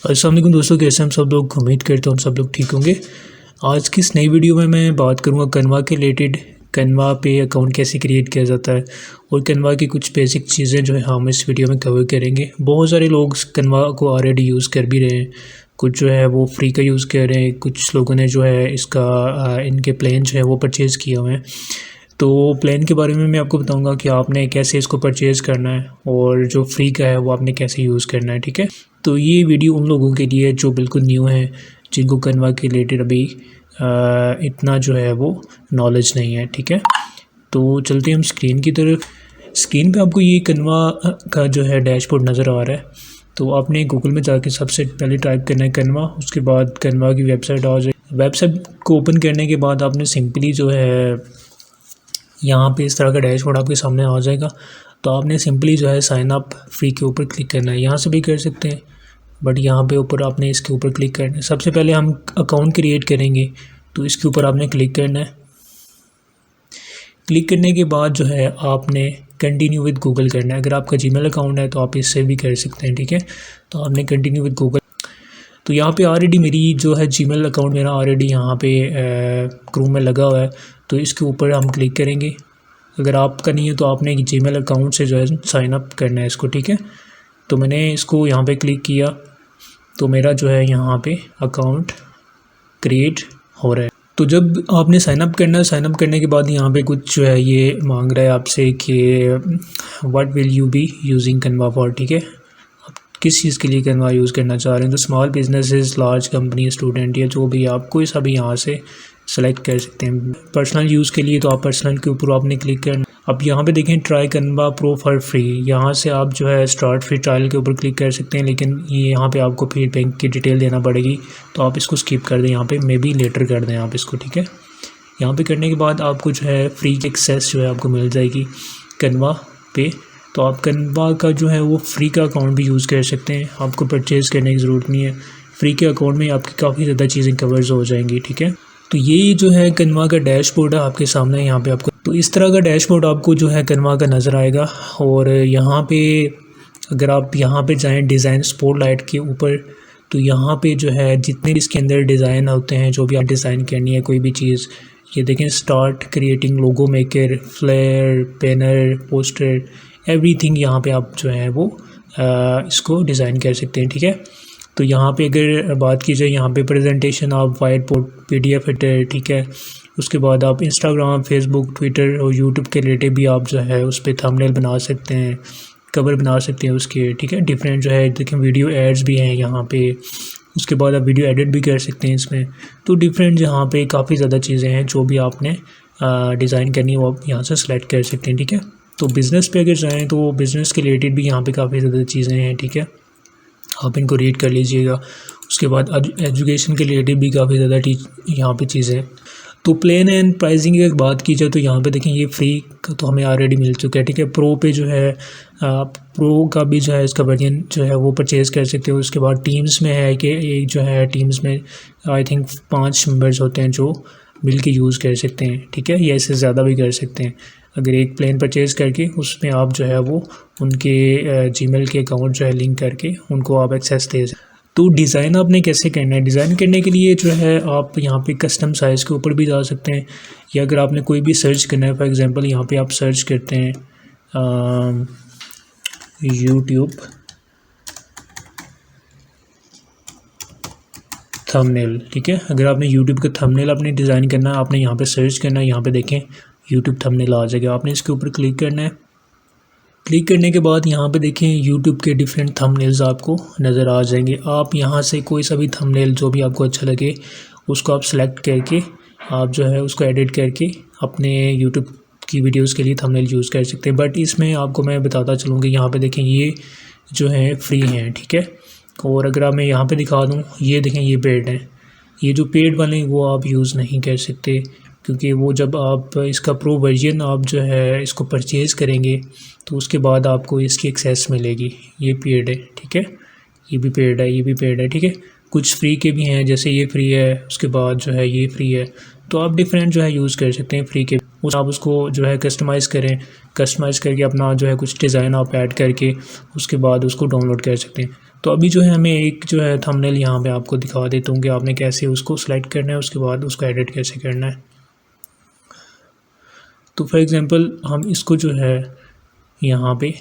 अस्सलाम वालेकुम दोस्तों, कैसे हम सब लोग। उम्मीद करते हैं हम सब लोग ठीक होंगे। आज की इस नई वीडियो में मैं बात करूंगा कैनवा के रिलेटेड। कैनवा पे अकाउंट कैसे क्रिएट किया जाता है और कैनवा की कुछ बेसिक चीज़ें जो है हम इस वीडियो में कवर करेंगे। बहुत सारे लोग कैनवा को ऑलरेडी यूज़ कर भी रहे हैं, कुछ जो है वो फ्री का यूज़ कर रहे हैं, कुछ लोगों ने जो है इसका इनके प्लान जो है वो परचेज़ किए हुए हैं। तो प्लान के बारे में मैं आपको बताऊंगा कि आपने कैसे इसको परचेज़ करना है और जो फ्री का है वो आपने कैसे यूज़ करना है, ठीक है। तो ये वीडियो उन लोगों के लिए जो बिल्कुल न्यू हैं, जिनको कैनवा के रिलेटेड अभी इतना जो है वो नॉलेज नहीं है, ठीक है। तो चलते हैं हम स्क्रीन की तरफ। स्क्रीन पे आपको ये कैनवा का जो है डैशबोर्ड नज़र आ रहा है। तो आपने गूगल में जाके सबसे पहले टाइप करना है कैनवा, उसके बाद कैनवा की वेबसाइट आ जाए। वेबसाइट को ओपन करने के बाद आपने सिंपली जो है यहाँ पे इस तरह का डैशबोर्ड आपके सामने आ जाएगा। तो आपने सिंपली जो है साइन अप फ्री के ऊपर क्लिक करना है। यहाँ से भी कर सकते हैं, बट यहाँ पे ऊपर आपने इसके ऊपर क्लिक करना है। सबसे पहले हम अकाउंट क्रिएट करेंगे, तो इसके ऊपर आपने क्लिक करना है। क्लिक करने के बाद जो है आपने कंटिन्यू विद गूगल करना है। अगर आपका जीमेल अकाउंट है तो आप इससे भी कर सकते हैं, ठीक है। तो आपने कंटिन्यू विद गूगल। तो यहाँ पे ऑलरेडी मेरी जो है जीमेल अकाउंट मेरा ऑलरेडी यहाँ पे क्रोम में लगा हुआ है, तो इसके ऊपर हम क्लिक करेंगे। अगर आपका नहीं है तो आपने जीमेल अकाउंट से जो है साइन अप करना है इसको, ठीक है। तो मैंने इसको यहाँ पे क्लिक किया, तो मेरा जो है यहाँ पे अकाउंट क्रिएट हो रहा है। तो जब आपने साइन अप करना है, साइन अप करने के बाद यहाँ पे कुछ जो है ये मांग रहा है आपसे कि what will you be using Canva for, ठीक है। किस चीज़ के लिए कैनवा यूज़ करना चाह रहे हैं। तो small businesses, large company, student या जो भी, आप कोई सा भी यहाँ से सेलेक्ट कर सकते हैं। पर्सनल यूज़ के लिए तो आप पर्सनल के ऊपर आपने क्लिक करना। अब यहाँ पे देखें try Canva pro for free, यहाँ से आप जो है स्टार्ट फ्री ट्रायल के ऊपर क्लिक कर सकते हैं, लेकिन ये यहाँ पे आपको फिर बैंक की डिटेल देना पड़ेगी, तो आप इसको स्किप कर दें। यहाँ पे मे बी लेटर कर दें आप इसको, ठीक है। यहाँ पे करने के बाद आपको जो है फ्री एक्सेस जो है आपको मिल जाएगी कैनवा पे। तो आप कैनवा का जो है वो फ्री का अकाउंट भी यूज़ कर सकते हैं, आपको परचेज़ करने की ज़रूरत नहीं है। फ्री के अकाउंट में आपकी काफ़ी ज़्यादा चीज़ें कवर्स हो जाएंगी, ठीक है। तो ये जो है कैनवा का डैशबोर्ड है आपके सामने। यहाँ पे आपको तो इस तरह का डैशबोर्ड आपको जो है कैनवा का नज़र आएगा। और यहाँ पे अगर आप यहाँ पे जाएँ डिज़ाइन स्पॉटलाइट के ऊपर, तो यहाँ पे जो है जितने इसके अंदर डिज़ाइन होते हैं, जो भी आप डिज़ाइन करनी है कोई भी चीज़, ये देखें start creating logo maker, flyer, banner, poster, everything यहाँ पे आप जो है वो इसको डिज़ाइन कर सकते हैं, ठीक है। तो यहाँ पे अगर बात की जाए, यहाँ पे प्रेजेंटेशन आप वाइट बोर्ड PDF एडिटर, ठीक है। उसके बाद आप इंस्टाग्राम, फेसबुक, ट्विटर और यूट्यूब के रिलेटेड भी आप जो है उस पर थंबनेल बना सकते हैं, कवर बना सकते हैं उसके, ठीक है। डिफरेंट जो है देखें वीडियो एड्स भी हैं यहाँ पे। उसके बाद आप वीडियो एडिट भी कर सकते हैं इसमें। तो डिफरेंट यहाँ पे काफ़ी ज़्यादा चीज़ें हैं, जो भी आपने डिज़ाइन करनी है वो आप यहाँ से सेलेक्ट कर सकते हैं, ठीक है। तो बिज़नेस पे अगर जाएँ तो बिज़नेस के रिलेटेड भी यहाँ पे काफ़ी ज़्यादा चीज़ें हैं, ठीक है। आप इनको रीड कर लीजिएगा। उसके बाद एजुकेशन के रिलेटेड भी काफ़ी ज़्यादा यहाँ पे चीज़ें हैं। तो प्लान एंड प्राइसिंग की बात की जाए तो यहाँ पे देखें ये फ्री का तो हमें ऑलरेडी मिल चुका है, ठीक है। प्रो पे जो है प्रो का भी जो है इसका वर्जन जो है वो परचेज़ कर सकते हो। उसके बाद टीम्स में है कि एक जो है टीम्स में आई थिंक 5 मेंबर्स होते हैं जो मिल के यूज़ कर सकते हैं, ठीक है। या इससे ज़्यादा भी कर सकते हैं। अगर एक प्लान परचेज़ करके उसमें आप जो है वो उनके जीमेल के अकाउंट जो है लिंक करके उनको आप एक्सेस दे सकते हैं। तो डिज़ाइन आपने कैसे करना है, डिज़ाइन करने के लिए जो है आप यहाँ पे कस्टम साइज़ के ऊपर भी जा सकते हैं, या अगर आपने कोई भी सर्च करना है, फॉर एग्जांपल यहाँ पे आप सर्च करते हैं यूट्यूब थंबनेल, ठीक है। अगर आपने यूट्यूब का थंबनेल अपने डिज़ाइन करना है, आपने यहाँ पे सर्च करना है, यहाँ पे देखें यूट्यूब थंबनेल आ जाएगा, आपने इसके ऊपर क्लिक करना है। क्लिक करने के बाद यहाँ पे देखें यूट्यूब के डिफरेंट थंबनेल्स आपको नज़र आ जाएंगे। आप यहाँ से कोई सा भी थंबनेल जो भी आपको अच्छा लगे उसको आप सेलेक्ट करके आप जो है उसको एडिट करके अपने यूट्यूब की वीडियोस के लिए थंबनेल यूज़ कर सकते हैं। बट इसमें आपको मैं बताता चलूँगा, यहाँ पे देखें ये जो है फ्री हैं, ठीक है। और अगर आप मैं यहाँ पे दिखा दूँ, ये देखें ये पेड हैं। ये जो पेड वाले वो आप यूज़ नहीं कर सकते, क्योंकि वो जब आप इसका प्रो वर्जन आप जो है इसको परचेज़ करेंगे तो उसके बाद आपको इसकी एक्सेस मिलेगी। ये पेड है, ठीक है। ये भी पेड है, ये भी पेड है, ठीक है। कुछ फ्री के भी हैं, जैसे ये फ्री है, उसके बाद जो है ये फ्री है। तो आप डिफरेंट जो है यूज़ कर सकते हैं फ्री के। आप उसको जो है कस्टमाइज़ करें, कस्टमाइज़ करके अपना जो है कुछ डिज़ाइन आप ऐड करके उसके बाद उसको डाउनलोड कर सकते हैं। तो अभी जो है हमें एक जो है थंबनेल यहाँ पे आपको दिखा देता हूँ कि आपने कैसे उसको सेलेक्ट करना है, उसके बाद उसको एडिट कैसे करना है। तो फॉर एग्ज़ाम्पल हम इसको जो है यहाँ पे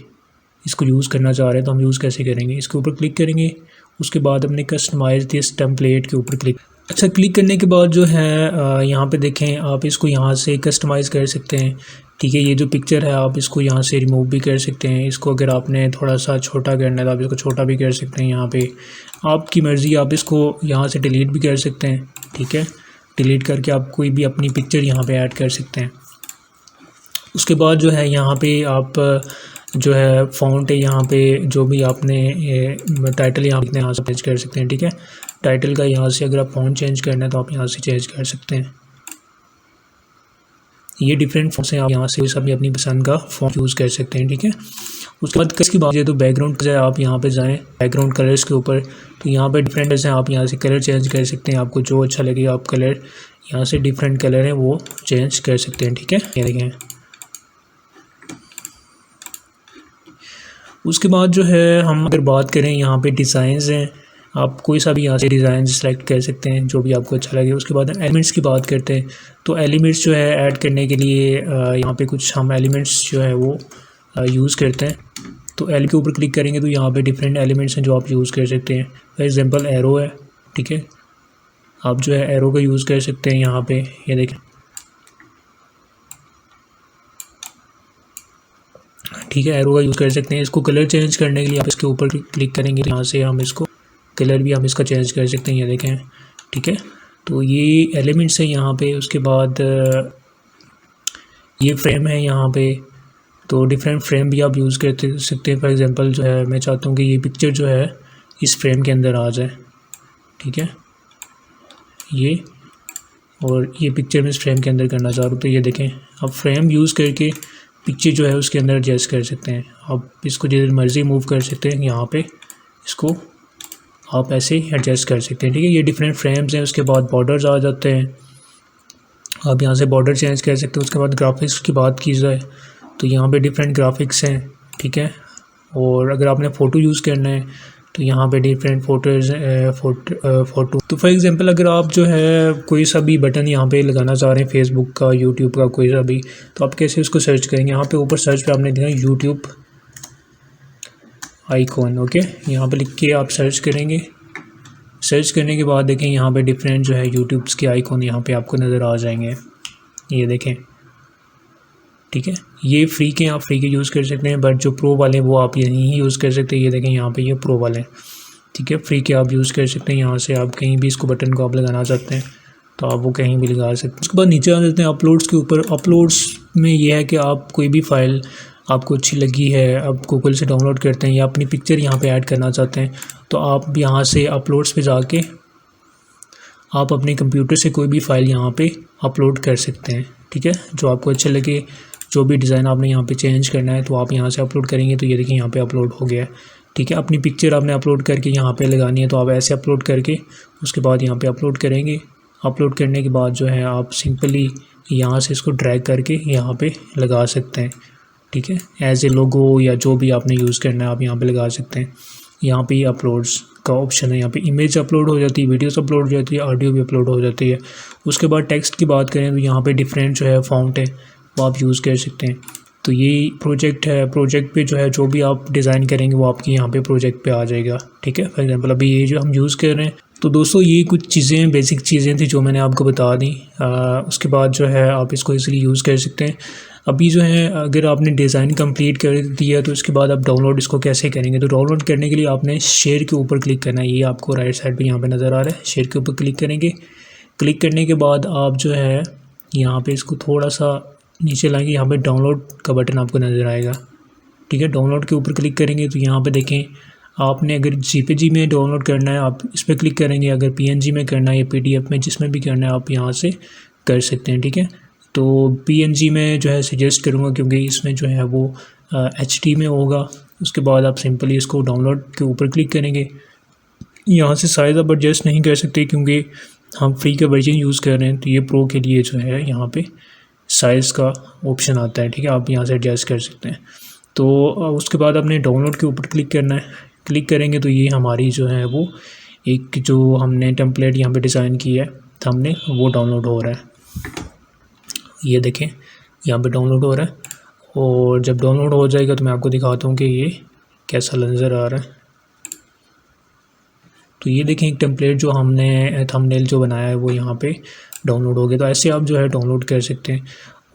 इसको यूज़ करना चाह रहे हैं, तो हम यूज़ कैसे करेंगे, इसके ऊपर क्लिक करेंगे, उसके बाद अपने कस्टमाइज़ दिस टेम्पलेट के ऊपर क्लिक। अच्छा, क्लिक करने के बाद जो है यहाँ पे देखें आप इसको यहाँ से कस्टमाइज़ कर सकते हैं। ठीक है, ये जो पिक्चर है आप इसको यहाँ से रिमूव भी कर सकते हैं। इसको अगर आपने थोड़ा सा छोटा करना है तो आप इसको छोटा भी कर सकते हैं। यहाँ पे आपकी मर्ज़ी, आप इसको यहाँ से डिलीट भी कर सकते हैं। ठीक है, डिलीट करके आप कोई भी अपनी पिक्चर यहाँ पे ऐड कर सकते हैं। उसके बाद जो है यहाँ पे आप जो है फ़ॉन्ट है, यहाँ पे जो भी आपने टाइटल यहाँ से चेंज कर सकते हैं। ठीक है, टाइटल का यहाँ से अगर आप फ़ॉन्ट चेंज करना है तो आप यहाँ से चेंज कर सकते हैं। ये डिफरेंट फ़ॉन्ट्स हैं, आप यहाँ से सभी अपनी पसंद का फ़ॉन्ट यूज़ कर सकते हैं। ठीक है, उसके बाद इसकी बात है तो बैकग्राउंड का आप यहाँ पे जाएँ बैकग्राउंड कलर्स के ऊपर, तो यहाँ पे डिफरेंट हैं, आप यहाँ से कलर चेंज कर सकते हैं। आपको जो अच्छा लगे आप कलर यहाँ से डिफरेंट कलर हैं वो चेंज कर सकते हैं। ठीक है, ये देखें। उसके बाद जो है हम अगर बात करें यहाँ पे डिज़ाइंस हैं, आप कोई सा भी यहाँ से डिज़ाइन सेलेक्ट कर सकते हैं जो भी आपको अच्छा लगे। उसके बाद एलिमेंट्स की बात करते हैं, तो एलिमेंट्स जो है ऐड करने के लिए यहाँ पे कुछ हम एलिमेंट्स जो है वो यूज़ करते हैं। तो एल के ऊपर क्लिक करेंगे तो यहाँ पे डिफरेंट एलिमेंट्स हैं जो आप यूज़ कर सकते हैं। फॉर एग्जांपल एरो है। ठीक है, आप जो है एरो का यूज़ कर सकते हैं। यहाँ पे ये देखें, ठीक है, एरो का यूज़ कर सकते हैं। इसको कलर चेंज करने के लिए आप इसके ऊपर क्लिक करेंगे, यहाँ से हम इसको कलर भी हम इसका चेंज कर सकते हैं। ये देखें, ठीक है, तो ये एलिमेंट्स हैं यहाँ पे। उसके बाद ये फ्रेम है यहाँ पे, तो डिफरेंट फ्रेम भी आप यूज़ कर सकते हैं। फॉर एग्जांपल जो है मैं चाहता हूँ कि ये पिक्चर जो है इस फ्रेम के अंदर आ जाए। ठीक है, ये और ये पिक्चर में इस फ्रेम के अंदर करना चाह रहा हूँ, तो ये देखें आप फ्रेम यूज़ करके पिक्चर जो है उसके अंदर एडजस्ट कर सकते हैं। आप इसको जिधर मर्ज़ी मूव कर सकते हैं, यहाँ पे इसको आप ऐसे एडजस्ट कर सकते हैं। ठीक है, ये डिफरेंट फ्रेम्स हैं। उसके बाद बॉर्डर्स आ जाते हैं, आप यहाँ से बॉर्डर चेंज कर सकते हैं। उसके बाद ग्राफिक्स की बात की जाए तो यहाँ पे डिफरेंट ग्राफिक्स हैं। ठीक है, और अगर आपने फ़ोटो यूज़ करना है तो यहाँ पे डिफरेंट फ़ोटो। तो फॉर एग्जांपल अगर आप जो है कोई सा भी बटन यहाँ पे लगाना चाह रहे हैं, फेसबुक का, यूट्यूब का, कोई सा भी, तो आप कैसे उसको सर्च करेंगे। यहाँ पे ऊपर सर्च पे आपने दिया यूट्यूब आइकॉन। ओके, यहाँ पे लिख के आप सर्च करेंगे। सर्च करने के बाद देखें यहाँ पे डिफरेंट जो है यूट्यूब्स के आइकॉन यहाँ पे आपको नज़र आ जाएंगे। ये देखें, ठीक है, ये फ्री के, आप फ्री के यूज़ कर सकते हैं, बट जो प्रो वाले वो आप यहीं ही यूज़ कर सकते हैं। ये देखें यहाँ पे ये प्रो वाले, ठीक है, फ्री के आप यूज़ कर सकते हैं। यहाँ से आप कहीं भी इसको बटन को आप लगाना चाहते हैं तो आप वो कहीं भी लगा सकते हैं। उसके बाद नीचे आ जाते हैं अपलोड्स के ऊपर। अपलोड्स में ये है कि आप कोई भी फ़ाइल आपको अच्छी लगी है, आप गूगल से डाउनलोड करते हैं या अपनी पिक्चर यहाँ पे ऐड करना चाहते हैं, तो आप यहाँ से अपलोड्स पे जाके आप अपने कंप्यूटर से कोई भी फ़ाइल यहाँ पे अपलोड कर सकते हैं। ठीक है, जो आपको अच्छा लगे, जो भी डिज़ाइन आपने यहाँ पे चेंज करना है तो आप यहाँ से अपलोड करेंगे। तो ये देखिए यहाँ पे अपलोड हो गया है। ठीक है, अपनी पिक्चर आपने अपलोड करके यहाँ पे लगानी है तो आप ऐसे अपलोड करके उसके बाद यहाँ पे अपलोड करेंगे। अपलोड करने के बाद जो है आप सिंपली यहाँ से इसको ड्रैग करके यहाँ पे लगा सकते हैं। ठीक है, एज ए लोगो या जो भी आपने यूज़ करना है आप यहाँ पे लगा सकते हैं। यहाँ पे अपलोड्स का ऑप्शन है, यहाँ पे इमेज अपलोड हो जाती है, वीडियोस अपलोड हो जाती है, ऑडियो भी अपलोड हो जाती है। उसके बाद टेक्स्ट की बात करें तो यहाँ पे डिफरेंट जो है फॉन्ट है वो आप यूज़ कर सकते हैं। तो ये प्रोजेक्ट है, प्रोजेक्ट पे जो है जो भी आप डिज़ाइन करेंगे वो आपकी यहाँ पे प्रोजेक्ट पे आ जाएगा। ठीक है, फॉर एग्जांपल अभी ये जो हम यूज़ कर रहे हैं। तो दोस्तों ये कुछ चीज़ें, बेसिक चीज़ें थी जो मैंने आपको बता दी। उसके बाद जो है आप इसको इजीली यूज़ कर सकते हैं। अभी जो है अगर आपने डिज़ाइन कंप्लीट कर दिया तो उसके बाद आप डाउनलोड इसको कैसे करेंगे। तो डाउनलोड करने के लिए आपने शेयर के ऊपर क्लिक करना है। ये आपको राइट साइड पे यहाँ पे नज़र आ रहा है, शेयर के ऊपर क्लिक करेंगे। क्लिक करने के बाद आप जो है यहाँ पे इसको थोड़ा सा नीचे लाएंगे, यहाँ पे डाउनलोड का बटन आपको नज़र आएगा। ठीक है, डाउनलोड के ऊपर क्लिक करेंगे तो यहाँ पे देखें आपने अगर JPG में डाउनलोड करना है आप इस पर क्लिक करेंगे, अगर PNG में करना है या PDF में, जिसमें भी करना है आप यहाँ से कर सकते हैं। ठीक है, तो PNG में जो है सजेस्ट करूँगा क्योंकि इसमें जो है वो HD में होगा। उसके बाद आप सिंपली इसको डाउनलोड के ऊपर क्लिक करेंगे। यहाँ से साइज़ आप एडजस्ट नहीं कर सकते क्योंकि हम फ्री का वर्जन यूज़ कर रहे हैं, तो ये प्रो के लिए जो है यहाँ पे साइज़ का ऑप्शन आता है। ठीक है, आप यहाँ से एडजस्ट कर सकते हैं। तो उसके बाद आपने डाउनलोड के ऊपर क्लिक करना है। क्लिक करेंगे तो ये हमारी जो है वो एक जो हमने टेम्पलेट यहाँ पे डिज़ाइन की है हमने वो डाउनलोड हो रहा है। ये देखें यहाँ पे डाउनलोड हो रहा है और जब डाउनलोड हो जाएगा तो मैं आपको दिखाता हूँ कि ये कैसा नज़र आ रहा है। तो ये देखें एक टेम्पलेट जो हमने थंबनेल जो बनाया है वो यहाँ पे डाउनलोड हो गया। तो ऐसे आप जो है डाउनलोड कर सकते हैं।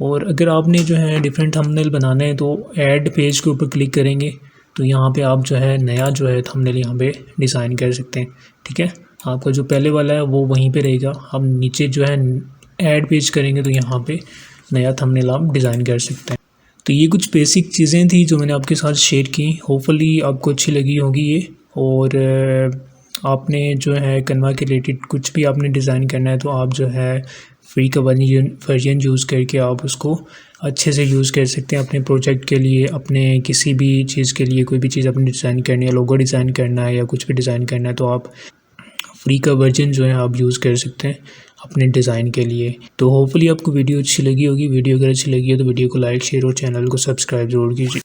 और अगर आपने जो है डिफरेंट थंबनेल बनाना है तो ऐड पेज के ऊपर क्लिक करेंगे तो यहाँ पे आप जो है नया जो है थंबनेल यहाँ पे डिज़ाइन कर सकते हैं। ठीक है, आपका जो पहले वाला है वो वहीं पे रहेगा। हम नीचे जो है ऐड पेज करेंगे तो यहाँ पे नया थंबनेल आप डिज़ाइन कर सकते हैं। तो ये कुछ बेसिक चीज़ें थी जो मैंने आपके साथ शेयर की। होपफुली आपको अच्छी लगी होगी ये। और आपने जो है कन्वा के रिलेटेड कुछ भी आपने डिज़ाइन करना है तो आप जो है फ्री का वर्जन यूज़ करके आप उसको अच्छे से यूज़ कर सकते हैं अपने प्रोजेक्ट के लिए, अपने किसी भी चीज़ के लिए। कोई भी चीज़ आपने डिज़ाइन करनी है, लोगो डिज़ाइन करना है या कुछ भी डिज़ाइन करना है तो आप फ्री का वर्जन जो है आप यूज़ कर सकते हैं अपने डिज़ाइन के लिए। तो होपफुली आपको वीडियो अच्छी लगी होगी। वीडियो अगर अच्छी लगी है तो वीडियो को लाइक, शेयर और चैनल को सब्सक्राइब ज़रूर कीजिए।